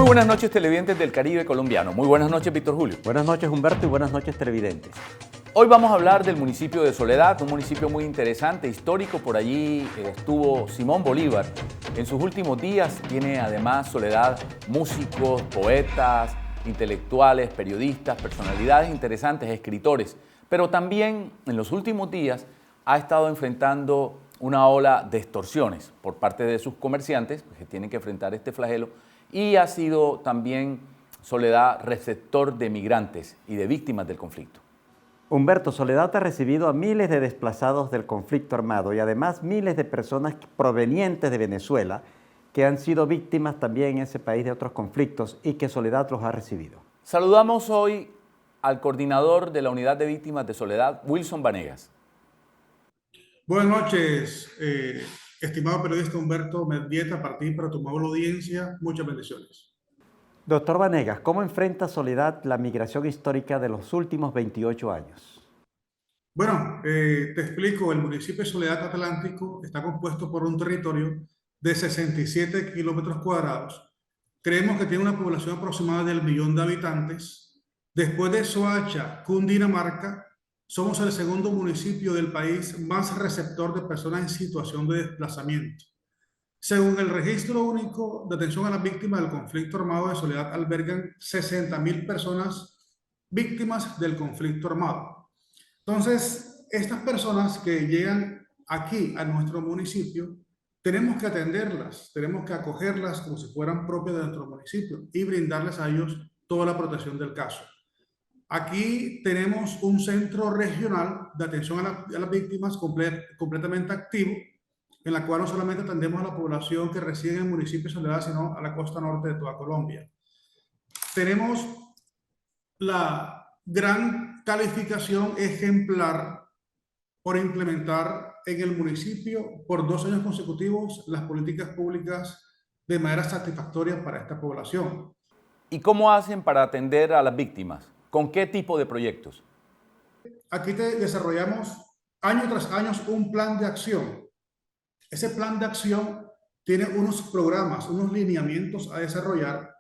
buenas noches, televidentes del Caribe colombiano. Muy buenas noches, Víctor Julio. Buenas noches, Humberto, y buenas noches, televidentes. Hoy vamos a hablar del municipio de Soledad, un municipio muy interesante, histórico. Por allí estuvo Simón Bolívar. En sus últimos días tiene además Soledad músicos, poetas, intelectuales, periodistas, personalidades interesantes, escritores. Pero también en los últimos días ha estado enfrentando una ola de extorsiones por parte de sus comerciantes, que tienen que enfrentar este flagelo, y ha sido también Soledad receptor de migrantes y de víctimas del conflicto. Humberto, Soledad ha recibido a miles de desplazados del conflicto armado y además miles de personas provenientes de Venezuela que han sido víctimas también en ese país de otros conflictos y que Soledad los ha recibido. Saludamos hoy al coordinador de la Unidad de Víctimas de Soledad, Wilson Vanegas. Buenas noches, estimado periodista Humberto Mendieta, partí para tu amable audiencia. Muchas bendiciones. Doctor Vanegas, ¿cómo enfrenta Soledad la migración histórica de los últimos 28 años? Bueno, te explico. El municipio de Soledad Atlántico está compuesto por un territorio de 67 kilómetros cuadrados. Creemos que tiene una población aproximada del 1.000.000 de habitantes. Después de Soacha, Cundinamarca, somos el segundo municipio del país más receptor de personas en situación de desplazamiento. Según el Registro Único de Atención a las Víctimas del Conflicto Armado de Soledad, albergan 60.000 personas víctimas del conflicto armado. Entonces, estas personas que llegan aquí a nuestro municipio, tenemos que atenderlas, tenemos que acogerlas como si fueran propias de nuestro municipio y brindarles a ellos toda la protección del caso. Aquí tenemos un centro regional de atención a las víctimas completamente activo, en la cual no solamente atendemos a la población que reside en el municipio de Soledad, sino a la costa norte de toda Colombia. Tenemos la gran calificación ejemplar por implementar en el municipio por 2 años consecutivos las políticas públicas de manera satisfactoria para esta población. ¿Y cómo hacen para atender a las víctimas? ¿Con qué tipo de proyectos? Aquí desarrollamos año tras año un plan de acción. Ese plan de acción tiene unos programas, unos lineamientos a desarrollar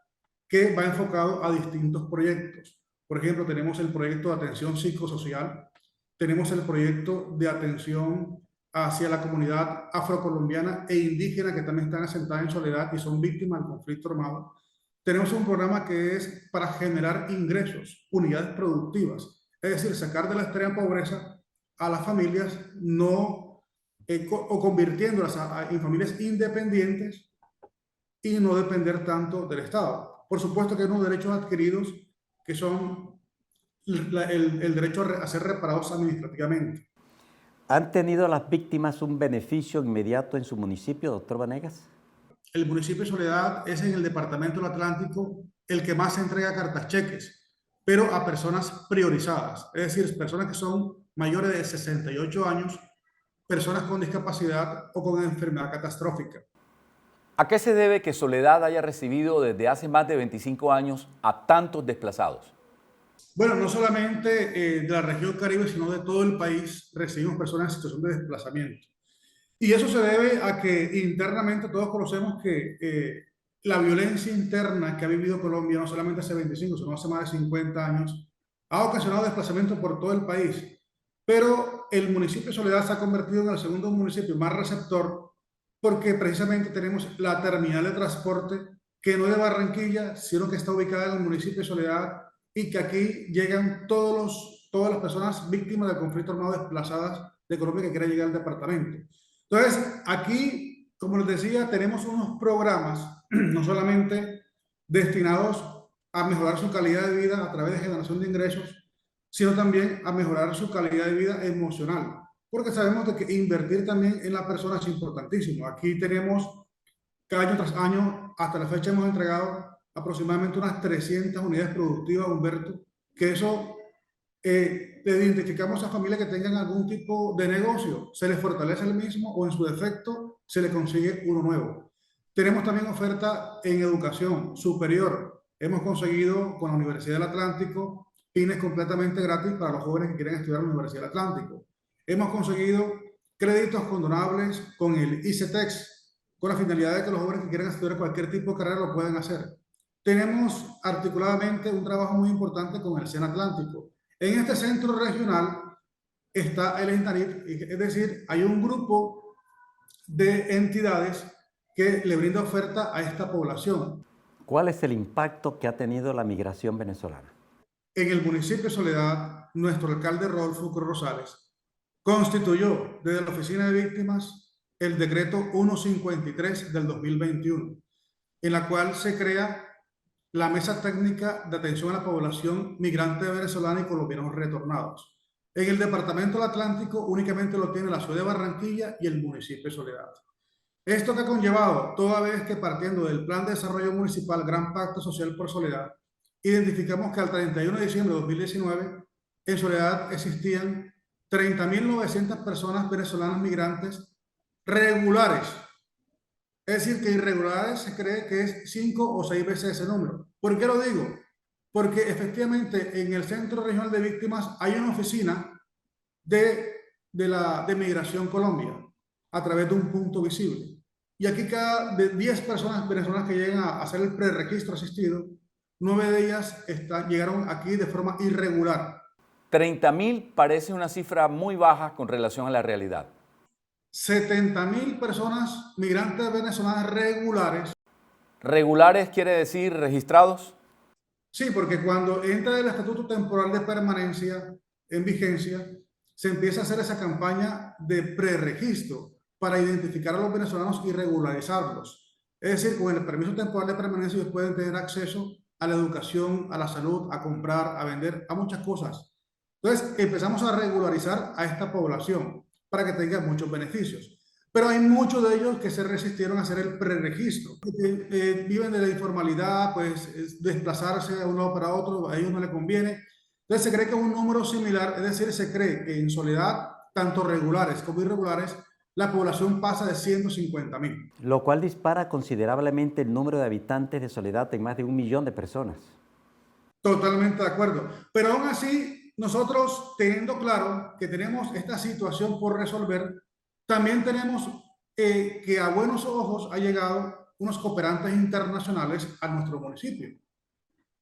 que va enfocado a distintos proyectos. Por ejemplo, tenemos el proyecto de atención psicosocial, tenemos el proyecto de atención hacia la comunidad afrocolombiana e indígena que también están asentadas en Soledad y son víctimas del conflicto armado. Tenemos un programa que es para generar ingresos, unidades productivas, es decir, sacar de la extrema pobreza a las familias o convirtiéndolas en familias independientes y no depender tanto del Estado. Por supuesto que hay unos derechos adquiridos que son el derecho a ser reparados administrativamente. ¿Han tenido las víctimas un beneficio inmediato en su municipio, doctor Vanegas? El municipio de Soledad es en el departamento del Atlántico el que más entrega cartas cheques, pero a personas priorizadas, es decir, personas que son mayores de 68 años, personas con discapacidad o con enfermedad catastrófica. ¿A qué se debe que Soledad haya recibido desde hace más de 25 años a tantos desplazados? Bueno, no solamente de la región Caribe, sino de todo el país recibimos personas en situación de desplazamiento. Y eso se debe a que internamente todos conocemos que la violencia interna que ha vivido Colombia, no solamente hace 25, sino hace más de 50 años, ha ocasionado desplazamiento por todo el país. Pero el municipio de Soledad se ha convertido en el segundo municipio más receptor porque precisamente tenemos la terminal de transporte que no es de Barranquilla, sino que está ubicada en el municipio de Soledad y que aquí llegan todas las personas víctimas del conflicto armado desplazadas de Colombia que quieren llegar al departamento. Entonces, aquí, como les decía, tenemos unos programas no solamente destinados a mejorar su calidad de vida a través de generación de ingresos, sino también a mejorar su calidad de vida emocional, porque sabemos de que invertir también en la persona es importantísimo. Aquí tenemos, cada año tras año, hasta la fecha hemos entregado aproximadamente unas 300 unidades productivas, Humberto, que eso identificamos a familias que tengan algún tipo de negocio, se les fortalece el mismo o en su defecto se les consigue uno nuevo. Tenemos también oferta en educación superior. Hemos conseguido con la Universidad del Atlántico fines completamente gratis para los jóvenes que quieren estudiar en la Universidad del Atlántico. Hemos conseguido créditos condonables con el ICETEX, con la finalidad de que los jóvenes que quieran estudiar cualquier tipo de carrera lo puedan hacer. tenemos articuladamente un trabajo muy importante con el SENA Atlántico. En este centro regional está el ENTARIT, es decir, hay un grupo de entidades que le brinda oferta a esta población. ¿Cuál es el impacto que ha tenido la migración venezolana? En el municipio de Soledad, nuestro alcalde Rodolfo Cruz Rosales constituyó desde la Oficina de Víctimas el decreto 153 del 2021, en la cual se crea la Mesa Técnica de Atención a la Población Migrante Venezolana y Colombianos Retornados. En el Departamento del Atlántico únicamente lo tiene la ciudad de Barranquilla y el municipio de Soledad. Esto que ha conllevado, toda vez que partiendo del Plan de Desarrollo Municipal Gran Pacto Social por Soledad, identificamos que al 31 de diciembre de 2019 en Soledad existían 30.900 personas venezolanas migrantes regulares. Es decir, que irregulares se cree que es 5 o 6 veces ese número. ¿Por qué lo digo? Porque efectivamente en el Centro Regional de Víctimas hay una oficina de Migración Colombia a través de un punto visible. Y aquí cada de 10 personas venezolanas que llegan a hacer el preregistro asistido, 9 de ellas llegaron aquí de forma irregular. 30.000 parece una cifra muy baja con relación a la realidad. 70.000 personas migrantes venezolanas regulares. ¿Regulares quiere decir registrados? Sí, porque cuando entra el Estatuto Temporal de Permanencia en vigencia, se empieza a hacer esa campaña de preregistro para identificar a los venezolanos y regularizarlos. Es decir, con el permiso temporal de permanencia ellos pueden tener acceso a la educación, a la salud, a comprar, a vender, a muchas cosas. Entonces empezamos a regularizar a esta población para que tenga muchos beneficios. Pero hay muchos de ellos que se resistieron a hacer el preregistro. Viven de la informalidad, pues desplazarse de un lado para otro, a ellos no les conviene. Entonces se cree que es un número similar, es decir, se cree que en Soledad, tanto regulares como irregulares, la población pasa de 150.000. Lo cual dispara considerablemente el número de habitantes de Soledad en más de 1 millón de personas. Totalmente de acuerdo. Pero aún así, nosotros teniendo claro que tenemos esta situación por resolver, también tenemos que a buenos ojos ha llegado unos cooperantes internacionales a nuestro municipio.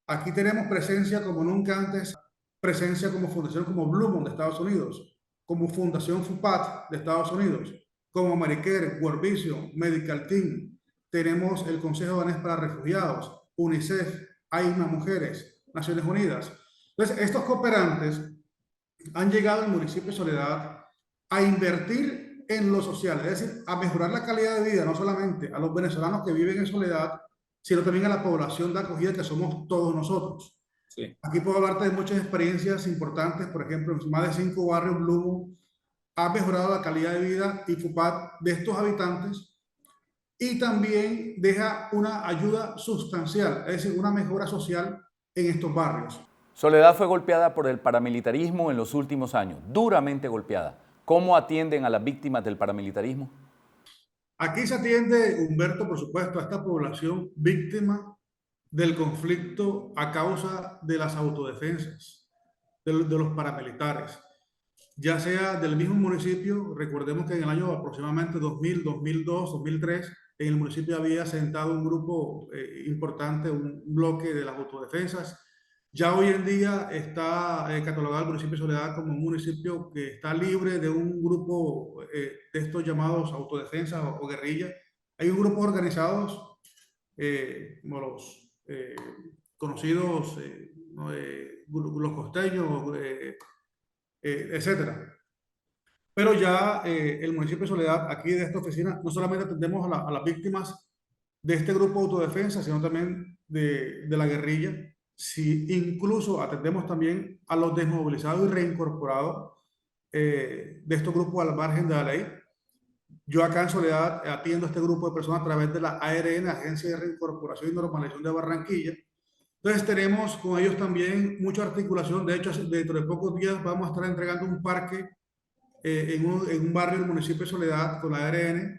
Aquí tenemos presencia como nunca antes, presencia como fundación como Blue Moon de Estados Unidos, como Fundación FUPAT de Estados Unidos, como Medicare, World Vision, Medical Team. Tenemos el Consejo Danés para Refugiados, UNICEF, AIMA Mujeres, Naciones Unidas. Entonces, estos cooperantes han llegado al municipio de Soledad a invertir en lo social, es decir, a mejorar la calidad de vida, no solamente a los venezolanos que viven en Soledad, sino también a la población de acogida que somos todos nosotros. Sí. Aquí puedo hablarte de muchas experiencias importantes, por ejemplo, en más de 5 barrios Blumo ha mejorado la calidad de vida y FUPAT de estos habitantes y también deja una ayuda sustancial, es decir, una mejora social en estos barrios. Soledad fue golpeada por el paramilitarismo en los últimos años, duramente golpeada. ¿Cómo atienden a las víctimas del paramilitarismo? Aquí se atiende, Humberto, por supuesto, a esta población víctima del conflicto a causa de las autodefensas, de los paramilitares, ya sea del mismo municipio. Recordemos que en el año aproximadamente 2000, 2002, 2003, en el municipio había asentado un grupo importante, un bloque de las autodefensas. Ya hoy en día está catalogado el municipio de Soledad como un municipio que está libre de un grupo de estos llamados autodefensas o guerrillas. Hay un grupo organizados, como los conocidos, los costeños, etcétera. Pero ya el municipio de Soledad, aquí de esta oficina, no solamente atendemos a las víctimas de este grupo de autodefensa, sino también de la guerrilla. Sí, incluso atendemos también a los desmovilizados y reincorporados de estos grupos al margen de la ley. Yo acá en Soledad atiendo a este grupo de personas a través de la ARN, Agencia de Reincorporación y Normalización de Barranquilla. Entonces tenemos con ellos también mucha articulación. De hecho, dentro de pocos días vamos a estar entregando un parque en un barrio del municipio de Soledad con la ARN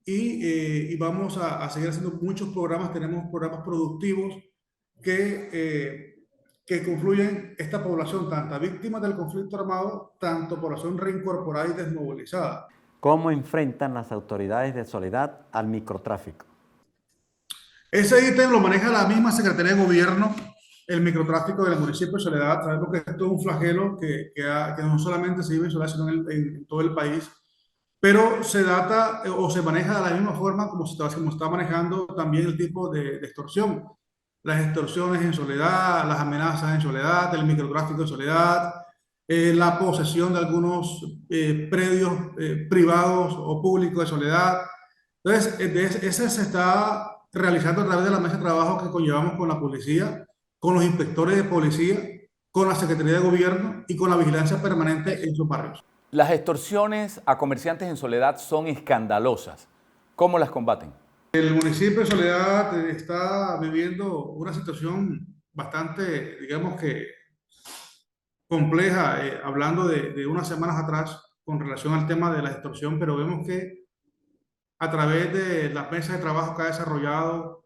y vamos a seguir haciendo muchos programas. Tenemos programas productivos que confluyen esta población, tanto víctimas del conflicto armado, tanto población reincorporada y desmovilizada. ¿Cómo enfrentan las autoridades de Soledad al microtráfico? Ese ítem lo maneja la misma Secretaría de Gobierno, el microtráfico del municipio de Soledad. Sabemos que esto es un flagelo que no solamente se vive en Soledad, sino en todo el país, pero se data o se maneja de la misma forma como está manejando también el tipo de extorsión. Las extorsiones en Soledad, las amenazas en Soledad, el microtráfico en Soledad, la posesión de algunos predios privados o públicos de Soledad. Entonces, ese se está realizando a través de la mesa de trabajo que conllevamos con la policía, con los inspectores de policía, con la Secretaría de Gobierno y con la vigilancia permanente en sus barrios. Las extorsiones a comerciantes en Soledad son escandalosas. ¿Cómo las combaten? El municipio de Soledad está viviendo una situación bastante, digamos que compleja, hablando de unas semanas atrás con relación al tema de la extorsión, pero vemos que a través de las mesas de trabajo que ha desarrollado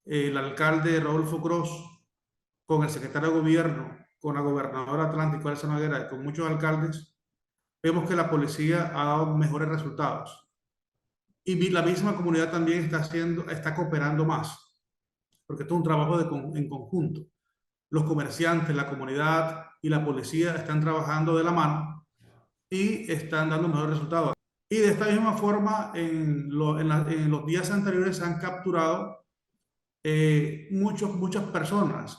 el alcalde Rodolfo Gross, con el secretario de Gobierno, con la gobernadora Atlántico, Elsa Noguera, y con muchos alcaldes, vemos que la policía ha dado mejores resultados. Y la misma comunidad también está cooperando más, porque esto es un trabajo en conjunto. Los comerciantes, la comunidad y la policía están trabajando de la mano y están dando mejores resultados. Y de esta misma forma, en los días anteriores se han capturado muchas personas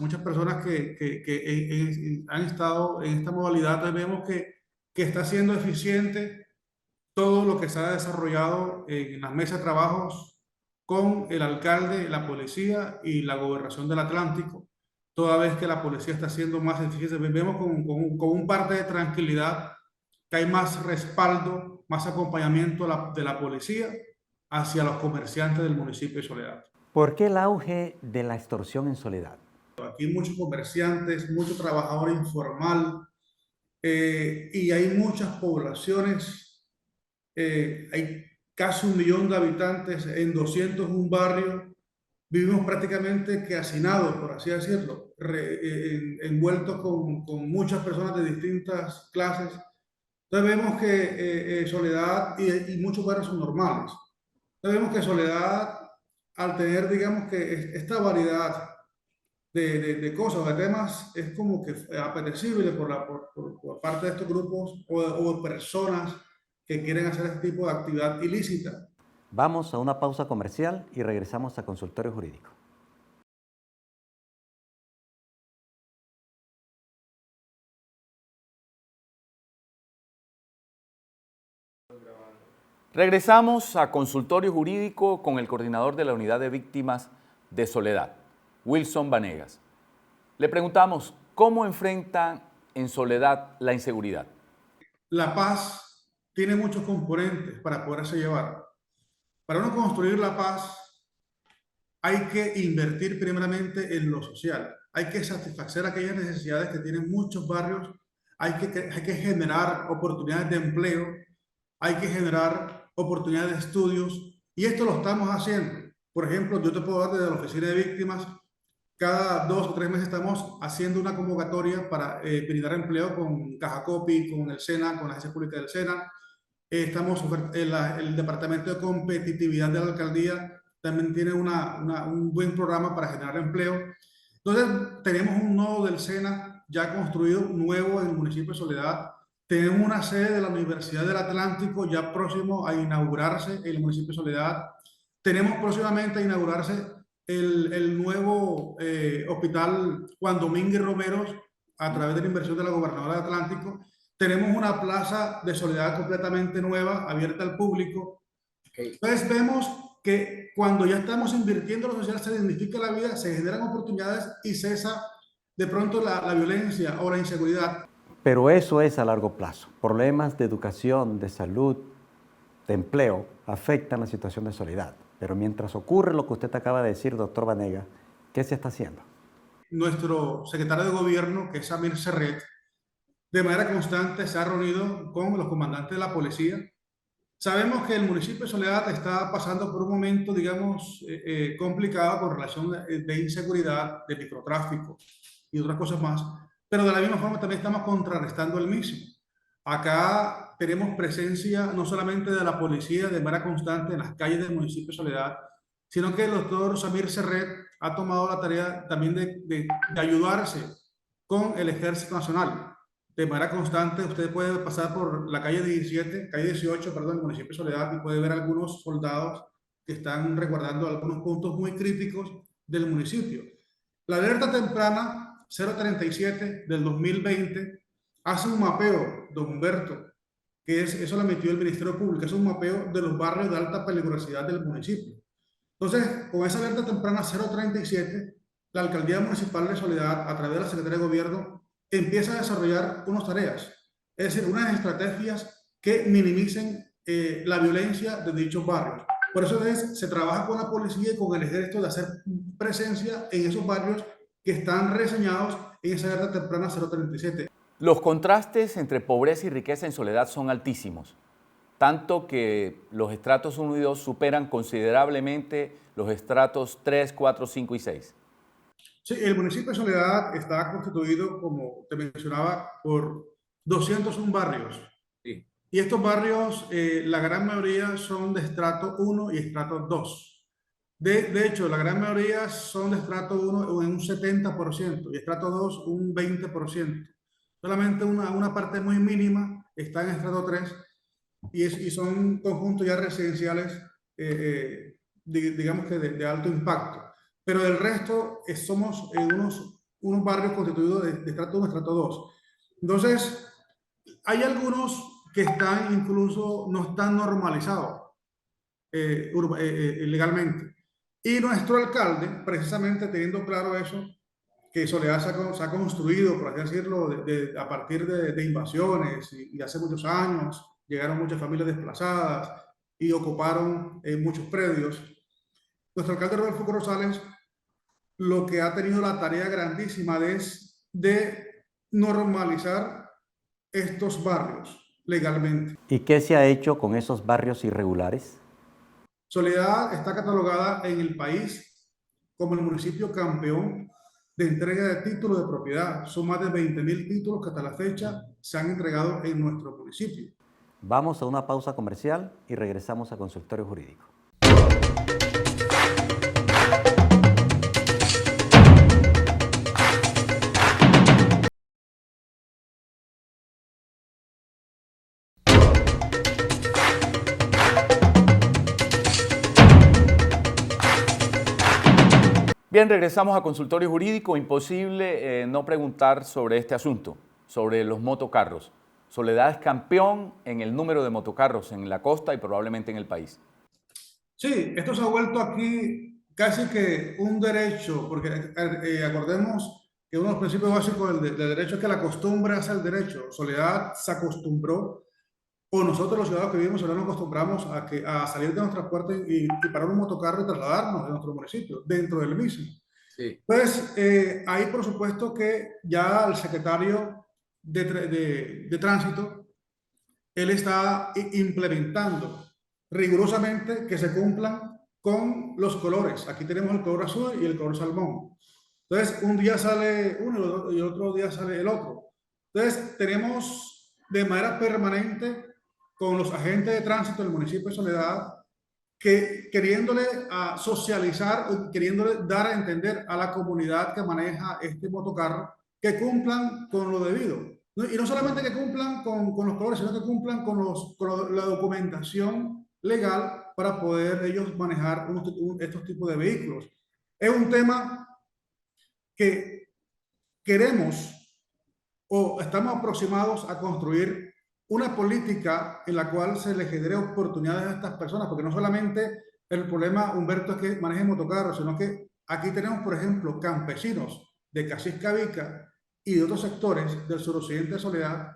que han estado en esta modalidad. Entonces vemos que está siendo eficiente todo lo que se ha desarrollado en las mesas de trabajos con el alcalde, la policía y la gobernación del Atlántico, toda vez que la policía está siendo más eficiente. Vemos con un parte de tranquilidad que hay más respaldo, más acompañamiento de la policía hacia los comerciantes del municipio de Soledad. ¿Por qué el auge de la extorsión en Soledad? Aquí hay muchos comerciantes, mucho trabajador informal y hay muchas poblaciones, hay casi 1 millón de habitantes en 201 barrios. Vivimos prácticamente que hacinados, por así decirlo, envueltos con muchas personas de distintas clases. Entonces vemos que Soledad y muchos barrios son normales. Entonces vemos que Soledad, al tener, digamos que esta variedad de cosas, de temas, es como que apetecible por parte de estos grupos o personas que quieren hacer este tipo de actividad ilícita. Vamos a una pausa comercial y regresamos a Consultorio Jurídico. Regresamos a Consultorio Jurídico con el coordinador de la Unidad de Víctimas de Soledad, Wilson Vanegas. Le preguntamos, ¿cómo enfrentan en Soledad la inseguridad? La paz tiene muchos componentes para poderse llevar. Para uno construir la paz, hay que invertir primeramente en lo social. Hay que satisfacer aquellas necesidades que tienen muchos barrios. Hay que generar oportunidades de empleo. Hay que generar oportunidades de estudios. Y esto lo estamos haciendo. Por ejemplo, yo te puedo dar desde la oficina de víctimas. Cada 2 o 3 meses estamos haciendo una convocatoria para brindar empleo con Caja Copy, con el SENA, con la Agencia Pública del SENA. El Departamento de Competitividad de la Alcaldía también tiene un buen programa para generar empleo. Entonces, tenemos un nodo del SENA ya construido, nuevo en el municipio de Soledad. Tenemos una sede de la Universidad del Atlántico ya próximo a inaugurarse en el municipio de Soledad. Tenemos próximamente a inaugurarse el nuevo hospital Juan Domínguez Romeros a través de la inversión de la gobernadora del Atlántico. Tenemos una plaza de Soledad completamente nueva, abierta al público. Entonces vemos que cuando ya estamos invirtiendo en lo social, se dignifica la vida, se generan oportunidades y cesa de pronto la violencia o la inseguridad. Pero eso es a largo plazo. Problemas de educación, de salud, de empleo afectan la situación de Soledad. Pero mientras ocurre lo que usted acaba de decir, doctor Vanegas, ¿qué se está haciendo? Nuestro secretario de Gobierno, que es Samir Serret, de manera constante se ha reunido con los comandantes de la policía. Sabemos que el municipio de Soledad está pasando por un momento, digamos, complicado con relación de inseguridad, de microtráfico y otras cosas más, pero de la misma forma también estamos contrarrestando el mismo. Acá tenemos presencia no solamente de la policía de manera constante en las calles del municipio de Soledad, sino que el doctor Samir Serret ha tomado la tarea también de ayudarse con el Ejército Nacional. De manera constante, usted puede pasar por la calle 17, calle 18, perdón, el municipio de Soledad, y puede ver algunos soldados que están resguardando algunos puntos muy críticos del municipio. La alerta temprana 037 del 2020 hace un mapeo, don Humberto, eso lo emitió el Ministerio Público, es un mapeo de los barrios de alta peligrosidad del municipio. Entonces, con esa alerta temprana 037, la Alcaldía Municipal de Soledad, a través de la Secretaría de Gobierno, empieza a desarrollar unas tareas, es decir, unas estrategias que minimicen la violencia de dichos barrios. Por eso se trabaja con la policía y con el ejército de hacer presencia en esos barrios que están reseñados en esa alerta temprana 037. Los contrastes entre pobreza y riqueza en Soledad son altísimos, tanto que los estratos 1 y 2 superan considerablemente los estratos 3, 4, 5 y 6. Sí, el municipio de Soledad está constituido, como te mencionaba, por 201 barrios. Sí. Y estos barrios, la gran mayoría son de estrato 1 y estrato 2. De hecho, la gran mayoría son de estrato 1 en un 70% y estrato 2 un 20%. Solamente una parte muy mínima está en estrato 3 y son conjuntos ya residenciales, digamos que de alto impacto. Pero del resto somos unos barrios constituidos de estrato 1 y estrato 2. Entonces, hay algunos que están incluso, no están normalizados legalmente. Y nuestro alcalde, precisamente teniendo claro eso, que Soledad se ha construido, por así decirlo, a partir de invasiones y hace muchos años, llegaron muchas familias desplazadas y ocuparon muchos predios. Nuestro alcalde Rodolfo Rosales lo que ha tenido la tarea grandísima es de normalizar estos barrios legalmente. ¿Y qué se ha hecho con esos barrios irregulares? Soledad está catalogada en el país como el municipio campeón de entrega de títulos de propiedad. Son más de 20.000 títulos que hasta la fecha se han entregado en nuestro municipio. Vamos a una pausa comercial y regresamos a Consultorio Jurídico. Bien, regresamos a Consultorio Jurídico. Imposible no preguntar sobre este asunto, sobre los motocarros. Soledad es campeón en el número de motocarros en la costa y probablemente en el país. Sí, esto se ha vuelto aquí casi que un derecho, porque acordemos que uno de los principios básicos del derecho es que la costumbre hace el derecho. Soledad se acostumbró, o nosotros los ciudadanos que vivimos en Soledad nos acostumbramos a salir de nuestra puerta y parar un motocarro y trasladarnos de nuestro municipio, dentro del mismo. Sí. Pues ahí por supuesto que ya el secretario de Tránsito, él está implementando rigurosamente que se cumplan con los colores. Aquí tenemos el color azul y el color salmón. Entonces, un día sale uno y otro día sale el otro. Entonces, tenemos de manera permanente con los agentes de tránsito del municipio de Soledad, que queriéndole a socializar, queriéndole dar a entender a la comunidad que maneja este motocarro, que cumplan con lo debido. Y no solamente que cumplan con los colores, sino que cumplan con la documentación legal para poder ellos manejar estos tipos de vehículos. Es un tema que queremos o estamos aproximados a construir una política en la cual se le genere oportunidades a estas personas, porque no solamente el problema, Humberto, es que manejen motocarros, sino que aquí tenemos, por ejemplo, campesinos de Casiscabica y de otros sectores del suroccidente de Soledad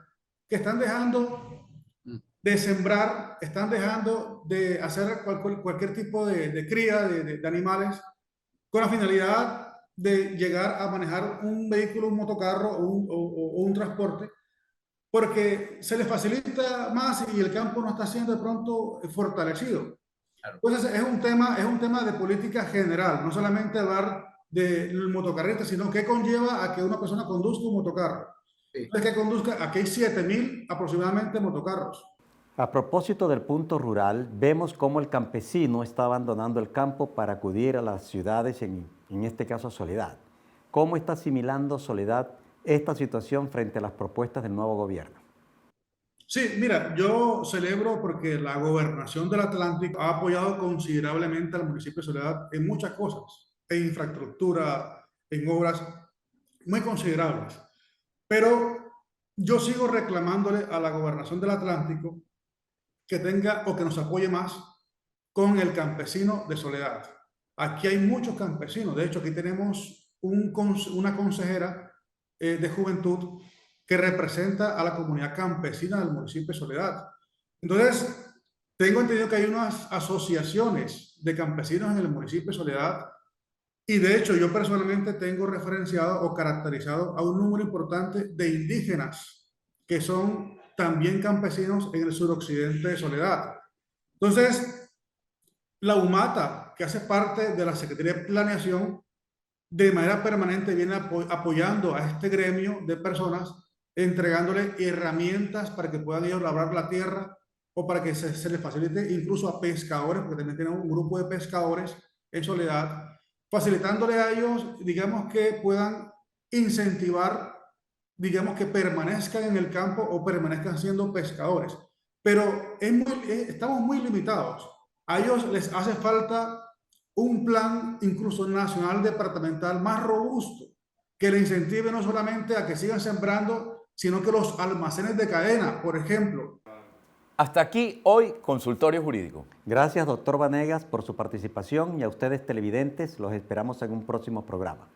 que están dejando de sembrar, están dejando de hacer cualquier tipo de cría de animales con la finalidad de llegar a manejar un vehículo, un motocarro o un transporte, porque se les facilita más y el campo no está siendo de pronto fortalecido. Claro. Entonces es un tema de política general, no solamente hablar del motocarrista, sino que conlleva a que una persona conduzca un motocarro. Sí. Entonces, que conduzca, aquí hay 7.000 aproximadamente motocarros. A propósito del punto rural, vemos cómo el campesino está abandonando el campo para acudir a las ciudades, en este caso a Soledad. ¿Cómo está asimilando Soledad esta situación frente a las propuestas del nuevo gobierno? Sí, mira, yo celebro porque la Gobernación del Atlántico ha apoyado considerablemente al municipio de Soledad en muchas cosas, en infraestructura, en obras muy considerables. Pero yo sigo reclamándole a la Gobernación del Atlántico que tenga o que nos apoye más con el campesino de Soledad. Aquí hay muchos campesinos, de hecho aquí tenemos una consejera de juventud que representa a la comunidad campesina del municipio de Soledad. Entonces, tengo entendido que hay unas asociaciones de campesinos en el municipio de Soledad y de hecho yo personalmente tengo referenciado o caracterizado a un número importante de indígenas que son también campesinos en el suroccidente de Soledad. Entonces, la UMATA, que hace parte de la Secretaría de Planeación, de manera permanente viene apoyando a este gremio de personas, entregándole herramientas para que puedan ellos labrar la tierra o para que se les facilite incluso a pescadores, porque también tienen un grupo de pescadores en Soledad, facilitándole a ellos, digamos, que puedan incentivar, digamos, que permanezcan en el campo o permanezcan siendo pescadores. Pero estamos muy limitados. A ellos les hace falta un plan incluso nacional departamental más robusto que le incentive no solamente a que sigan sembrando, sino que los almacenes de cadena, por ejemplo. Hasta aquí hoy, Consultorio Jurídico. Gracias, doctor Vanegas, por su participación y a ustedes televidentes los esperamos en un próximo programa.